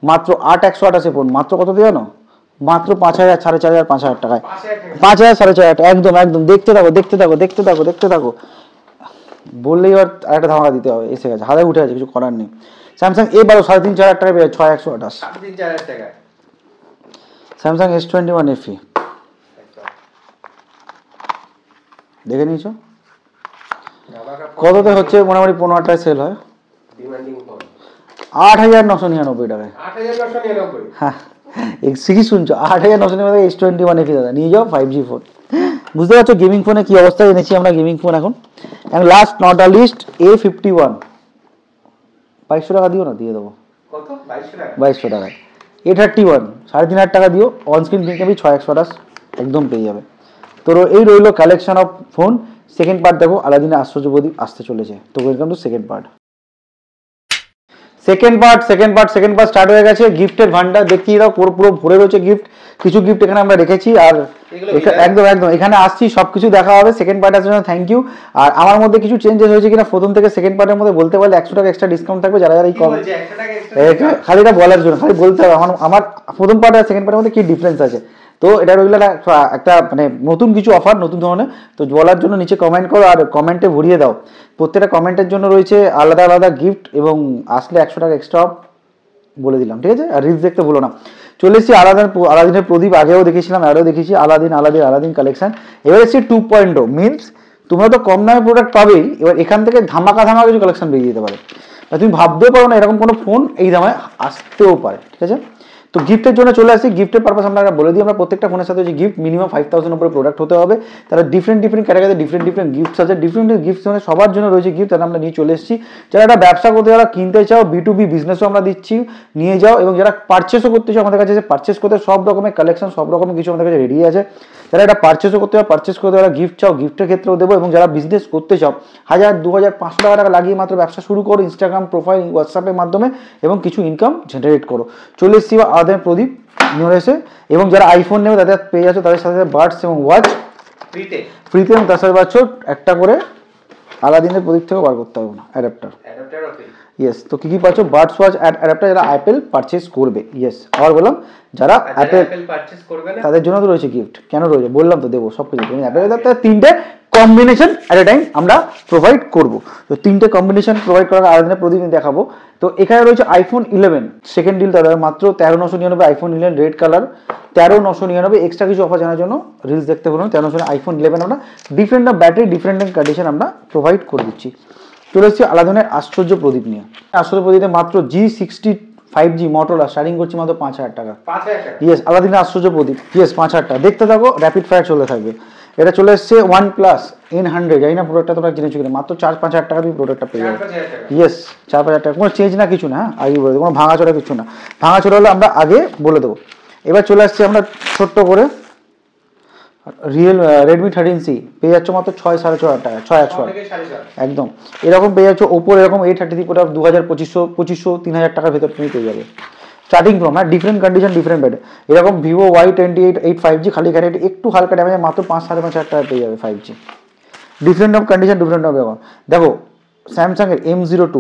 মাত্র 8,128 ফোন, মাত্র কত দিয়ে জানো, মাত্র 5,000, 4,500, 5,000 টাকায়, 5,000, 4,500 টাকা, একদম। দেখতে থাকো। বললেই এবার আরেকটা ধামাকা দিতে হবে, এসে গেছে, হাতে উঠে আছে, কিছু করার নেই। স্যামসাং A12 3,500-4,000 টাকায় পেয়ে 6,128। 3,500 টাকা। স্যামসাং S21 FE দেখে নিয়েছো কততে হচ্ছে? মোটামুটি 15,000 টাকায় সেল হয়। ডিমান্ডিং ফোন 8,999 টাকায়। 8,999। হ্যাঁ ঠিকই শুনছো, 8,999 S21 FE দাদা, নিয়ে যাও 5G ফোন। বুঝতে পারছো গেমিং ফোনে কি অবস্থায় এনেছি আমরা গেমিং ফোন এখন। Last not a least A51 2200 টাকা দিও না, দিয়ে দেবো। কত? 2200 টাকা। 2200 টাকায়। A31 3,500 টাকা দিও, অনস্ক্রিন প্রিন্ট 6,128 একদম পেয়ে যাবে। তোর এই রইলো collection of phone. Second part দেখো, আলাদিনের আশ্চর্য প্রদীপ আসতে চলেছে, তো welcome to second part. Second part start হয়ে গেছে। গিফটের ভান্ডার দেখিয়ে দাও, পুরো ভরে রয়েছে গিফট। কিছু গিফট এখানে আমরা রেখেছি, আর একদম এখানে আসছি, সবকিছু দেখা হবে। সেকেন্ড পার্ট আসার জন্য থ্যাংক ইউ। আর আমার মধ্যে কিছু চেঞ্জেস হয়েছে কিনা প্রথম থেকে সেকেন্ড পার্টের মধ্যে বলতে পারলে 100 টাকা এক্সট্রা ডিসকাউন্ট থাকবে যারা যারা এই কম। খালি এটা বলার জন্য, খালি বলতে হবে আমার প্রথম পার্ট আর সেকেন্ড পার্টের মধ্যে কি ডিফারেন্স আছে। তো এটা রইল একটা মানে নতুন কিছু অফার, নতুন ধরনের। তো বলার জন্য নিচে কমেন্ট করো, আর কমেন্টে ভরিয়ে দাও। প্রত্যেকটা কমেন্টের জন্য রয়েছে আলাদা আলাদা গিফট, এবং আসলে 100 টাকা এক্সট্রা বলে দিলাম, ঠিক আছে। আর রিলস দেখতে ভুলো না। চলে এসেছি আলাদিনের প্রদীপ, আগেও দেখেছিলাম, আরও দেখেছি আলাদিন কালেকশন। এবার এসেছি 2.0, মিনস তোমরা তো কম দামে প্রোডাক্ট পাবেই, এবার এখান থেকে ধামাকা কিছু কালেকশন বেরিয়ে যেতে পারে। তুমি ভাবতেও পারো না এরকম কোনো ফোন এই দামে আসতেও পারে, ঠিক আছে। তো গিফটের জন্য চলে আসি। গিফটের পারপাস আমরা বলে দিই, আমরা প্রত্যেকটা ফোনের সাথে যে গিফট মিনিমাম 5,000 উপরে প্রোডাক্ট হতে হবে। তারা ডিফারেন্ট ক্যাটাগরিতে ডিফারেন্ট গিফটস আছে, ডিফারেন্ট গিফটস মানে সবার জন্য রয়েছে গিফট, তারা আমরা নিয়ে চলে এসেছি। যারা একটা ব্যবসা করতে, যারা কিনতে চাও, B2B বিজনেসও আমরা দিচ্ছি, নিয়ে যাও। এবং যারা পারচেসও করতে চাও, আমাদের কাছে পারচেস করতে সব রকমের কালেকশন, সব রকমের কিছু আমাদের কাছে রেডি আছে। যারা এটা পারচেসও করতে চাও, পারচেস করতে, যারা গিফট চাও, গিফটের ক্ষেত্রেও দেবো। এবং যারা বিজনেস করতে চাও, 1,000, 2,000, 500 টাকা লাগিয়ে মাত্র ব্যবসা শুরু করো, ইনস্টাগ্রাম প্রোফাইল, হোয়াটসঅ্যাপের মাধ্যমে, এবং কিছু ইনকাম জেনারেট করো। চলে এসেছি আলাদিন প্রদীপ নিয়ে এসে। এবং যারা আইফোন নেবে তাদের পেয়ে যাচ্ছে, তাদের সাথে বাডস এবং ওয়াচ ফ্রিতে, এবং তার সাথে পাচ্ছ একটা করে আলাদিনের প্রদীপ থেকে বার করতে হবে না অ্যাডাপ্টার। ইয়েস, তো কি পাচ্ছ? বাডস, ওয়াচ, অ্যাডাপ্টার যারা অ্যাপেল পারচেস করবে। ইয়েস, আবার বললাম যারা অ্যাপেল পারচেস করবে না তাদের জন্য তো রয়েছে গিফট। কেন রয়েছে বললাম তো, দেবো সব কিছু। অ্যাপেল তিনটে কম্বিনেশন অ্যাট এ টাইম আমরা প্রোভাইড করবো। তো তিনটে কম্বিনেশন প্রোভাইড করার আলাদিনের প্রদীপ দেখাবো। তো এখানে রয়েছে আইফোন 11 সেকেন্ড ডিল, তাদের মাত্র 13,999 আইফোন 11 রেড কালার, 13,999। এক্সট্রা কিছু অফার জানার জন্য রিলস দেখতে বলুন। 13,999 আইফোন 11 আমরা ডিফারেন্ট ব্যাটারি, ডিফারেন্ট কন্ডিশন আমরা প্রোভাইড করে দিচ্ছি। চলে এসেছি আলাদিনের আশ্চর্য প্রদীপ নিয়ে। আশ্চর্য প্রদীপে মাত্র G60 5G মোটরোলা স্টার্টিং করছি মাত্র 5,000 টাকা। ইয়েস, আলাদিনের আশ্চর্য প্রদীপ। ইয়েস, 5,000 টাকা। দেখতে থাকো, র্যাপিড ফায়ার চলতে থাকবে। এটা চলে এসছে OnePlus N100, জানি না প্রোডাক্টটা তোমরা জেনেছো কিনা, মাত্র 4-5,000 টাকা তুমি প্রোডাক্টটা পেয়ে যাবে। ইয়েস, 4-5,000 টাকা, কোনো চেঞ্জ না, কিছু না। হ্যাঁ, আগে বলে দেবো, কোনো ভাঙাচোরা কিছু না। ভাঙাচোরা হলে আমরা আগে বলে দেবো। এবার চলে আসছি আমরা ছোট্ট করে রেডমি 13C পেয়ে যাচ্ছ মাত্র 6,500 টাকা, 6,100 একদম। এরকম পেয়ে যাচ্ছ ওপোর এরকম A33 প্রোডাক্ট 2,000, 3,000 টাকার ভেতর তুমি পেয়ে যাবে স্টার্টিং ফ্রম। হ্যাঁ, ডিফারেন্ট কন্ডিশন, ডিফারেন্ট ব্যাটারি। এরকম ভিভো Y28 5G খালি খালি একটু হালকা ড্যামেজে মাত্র 5-5,500 টাকা পেয়ে যাবে 5G। Different of condition, different of ব্যাপার। দেখো স্যামসাং এর M02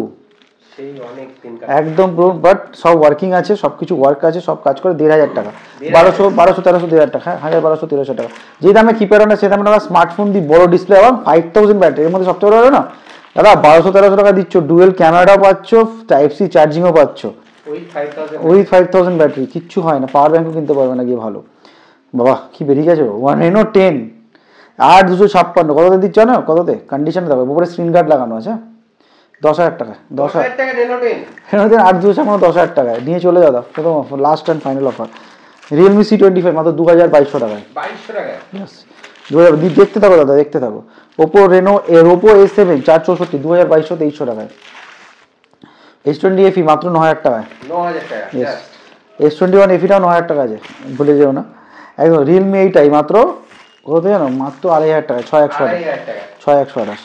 একদম পুরো, বাট সব ওয়ার্কিং আছে, সব কিছু ওয়ার্ক আছে, সব কাজ করে 1,500 টাকা, 1,200, 1,1300, 1,000 টাকা। হ্যাঁ, 1,1200, 1,300 টাকা। যে দামে কিপ্যাড আনে সে দামে আমরা স্মার্টফোন দিই, বড় ডিসপ্লে, এবং 5,000 ব্যাটারি। এর মধ্যে সবচেয়ে বড় না দাদা, 1,200-1,300 টাকা দিচ্ছ, ডুয়েল ক্যামেরাও পাচ্ছ, Type-C চার্জিংও পাচ্ছ, ওই 5,000 ব্যাটারি, কিচ্ছু হয় না। পাওয়ার ব্যাঙ্কও কিনতে পারবে না গিয়ে ভালো। বাবা কি বেরিয়ে গেছে, Reno 10 8,256 কততে দিচ্ছ না, কততে কন্ডিশন দেখো, উপরে স্ক্রিন গার্ড লাগানো আছে, 10,000 টাকা। 10,000 টাকা Reno 10 8,256 10,000 টাকায় নিয়ে চলে যাও। প্রথম offer, last and final offer. Realme C25 মাত্র 2,200 টাকায়। 2,200 টাকায়, ইয়েস। দেখতে থাকো দাদা, দেখতে থাকো। Oppo A7 464 2,200, 2,300 টাকায়। S20 FE মাত্র 9,000 টাকায়। 9,000 টাকা, ইয়েস। S21 FE-টাও 9,000 টাকা আছে, ভুলে যেও না একদম। Realme 8i মাত্র কত জানো, মাত্র 2,500 টাকায়, 6,128।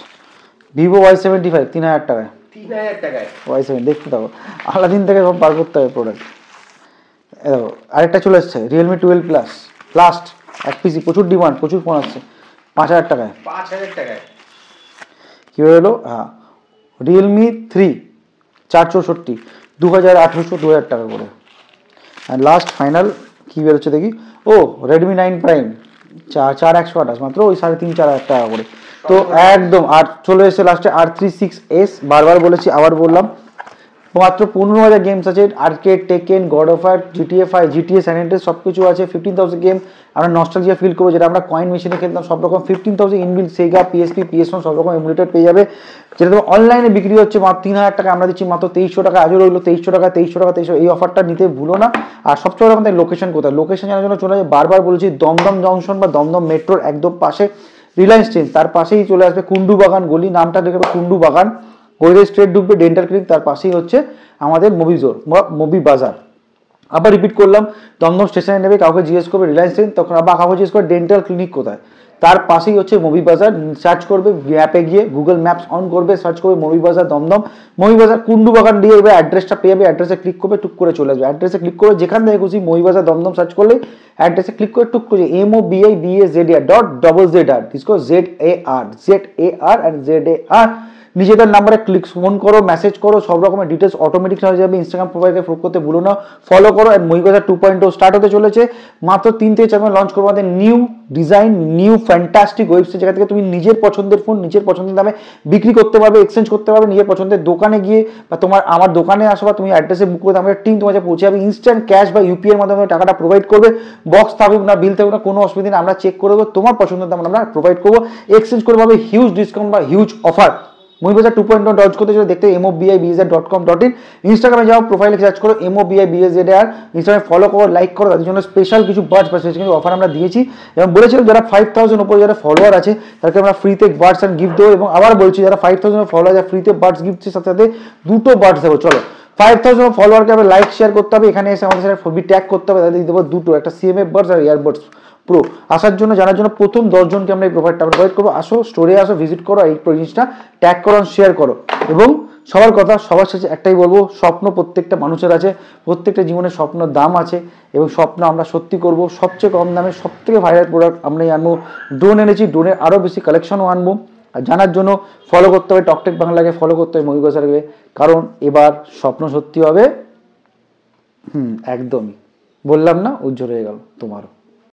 Vivo Y75 3,000 টাকায়, 3,000 টাকায় Y7। দেখতে থাকো, আলাদিন থেকে সব বার করতে হবে প্রোডাক্ট। দেখো আরেকটা চলে এসছে Realme 12 Plus লাস্ট, এক পিসি, প্রচুর ডিমান্ড, প্রচুর ফোন আসছে, 5,000 টাকায়। 5,000 টাকায় কি হলো? হ্যাঁ, Realme 3 464 2,800, 2,000 টাকা করে। আর লাস্ট ফাইনাল কি বেরোচ্ছে দেখি, ও Redmi 9 Prime 4,128 মাত্র ওই 3,500-4,000 টাকা করে। তো একদম। আর চলে এসেছে লাস্টে R36S, বারবার বলেছি আবার বললাম, মাত্র 15,000 গেমস আছে, arcade, Tekken, God of War, GTA 5, GTA San Andreas সব কিছু আছে। 15,000 গেম আমরা নস্টালজিয়া ফিল করবো, যেটা আমরা কয়েন মেশিনে খেলতাম সব রকম। 15,000 ইনবিল্ড সেগা, পিএসপি, PS1 সব রকম এমুলেটর পেয়ে যাবে, যেটা তোমার অনলাইনে বিক্রি হচ্ছে মাত্র 3,000 টাকা, আমরা দিচ্ছি মাত্র 2300 টাকা। আজও রইলো 2300 টাকা, 2300 টাকা, 2300। এই অফারটা নিতে ভুলো না। আর সবচেয়ে বড় আমাদের লোকেশন কোথায়, লোকেশন জানার জন্য চলে যায়, বারবার বলেছি, দমদম জংশন বা দমদম মেট্রোর একদম পাশে রিলায়েন্স ট্রেন, তার পাশেই চলে আসবে কুন্ডু বাগান গলি, নামটা দেখবে কুন্ডু বাগান, গলিতে স্ট্রেট ঢুকবে ডেন্টাল ক্লিনিক, তার পাশেই হচ্ছে আমাদের মুভি জোর বা মুভি বাজার। আবার রিপিট করলাম, দমদম স্টেশনে নেবে, কাউকে জিজ্ঞেস করবে রিলায়েন্স ট্রেন, তখন আবার কাউকে জিজ্ঞেস করবে ডেন্টাল ক্লিনিক কোথায়, তার পাশেই হচ্ছে মুভি বাজার। সার্চ করবে অ্যাপে গিয়ে, গুগল ম্যাপস অন করবে, সার্চ করবে মুভি বাজার দমদম, মুভি বাজার কুন্ডু বাগান দিয়ে এবার অ্যাড্রেসটা পেয়ে যাবে, অ্যাড্রেসে ক্লিক করবে, টুক করে চলে আসবে। অ্যাড্রেসে ক্লিক করে যেখান থেকে খুশি মুভি বাজার দমদম সার্চ করলে অ্যাড্রেসে ক্লিক করে টুক করে MOBIBAZAR इसको ZAR and ZAR নিজেদের নাম্বারে ক্লিক ফোন করো, মেসেজ করো, সব রকমের ডিটেলস অটোমেটিক হয়ে যাবে। ইনস্টাগ্রাম প্রোফাইলকে ফলো করতে ভুলো না, ফলো করো। এন্ড মুভিবাজার 2.0 স্টার্ট হতে চলেছে, মাত্র 3 থেকে 4 মাস লঞ্চ করবো আমাদের new design, new fantastic website, যেখান থেকে তুমি নিজের পছন্দের ফোন নিজের পছন্দের দামে বিক্রি করতে পারবে, এক্সচেঞ্জ করতে পারবে, নিজের পছন্দের দোকানে গিয়ে বা তোমার আমার দোকানে আসো বা তুমি অ্যাড্রেসে বুক করে আমাদের টিম তোমার কাছে পৌঁছে যাবে, ইনস্ট্যান্ট ক্যাশ বা ইউপিআই এর মাধ্যমে টাকাটা প্রোভাইড করবে। বক্স থাকুক না, বিল থাকুক না, কোনো অসুবিধা নেই, আমরা চেক করে দেবো, তোমার পছন্দের দাম আমরা প্রোভাইড করবো। এক্সচেঞ্জ করে পাবে হিউজ ডিসকাউন্ট বা হিউজ অফার। মুভিবাজার 2.0 লঞ্চ করতে চলে, দেখতে MOBIBAZ.com.in, ইনস্টাগ্রামে যাও, প্রোফাইলে সার্চ করো MOBIBAZAR, ইনস্টাগ্রামে ফলো করো, লাইক করো, তাদের জন্য স্পেশাল কিছু বার্ডস বা স্পেশাল কিছু অফার আমরা দিয়েছি এবং বলেছিলাম যারা 5,000 উপরে যারা ফলোয়ার আছে তাদেরকে আমরা ফ্রিতে বার্ডস অ্যান্ড গিফট দেবো। এবং আবার বলছি যারা 5,000 ফলোয়ার যারা ফ্রিতে বার্ডস গিফটের সাথে সাথে দুটো বার্ডস দেবো। চলো 5,000 ফলোয়ারকে আমরা লাইক শেয়ার করতে হবে, এখানে এসে আমাদের সাথে ছবি ট্যাগ করতে হবে, তাদের দেবো দুটো, একটা CMF বার্ডস আর ইয়ারবাডস প্রো। আসার জন্য জানার জন্য প্রথম 10 জনকে আমরা এই প্রোভাইডটা প্রোভাইড করবো। আসো স্টোরে আসো, ভিজিট করো, এই জিনিসটা ট্যাগ করো, শেয়ার করো। এবং সবার কথা সবার শেষে একটাই বলবো, স্বপ্ন প্রত্যেকটা মানুষের আছে, প্রত্যেকটা জীবনে স্বপ্নের দাম আছে এবং স্বপ্ন আমরা সত্যি করব। সবচেয়ে কম দামে সব থেকে ভাইরাল প্রোডাক্ট আমরাই আনবো, ড্রোন এনেছি, ড্রোনের আরও বেশি কালেকশনও আনবো। আর জানার জন্য ফলো করতে হবে টকটেক বাংলাকে, ফলো করতে হবে মুভি বাজারকে, কারণ এবার স্বপ্ন সত্যি হবে। একদমই বললাম না, উজ্জ্বল হয়ে গেল তোমারও।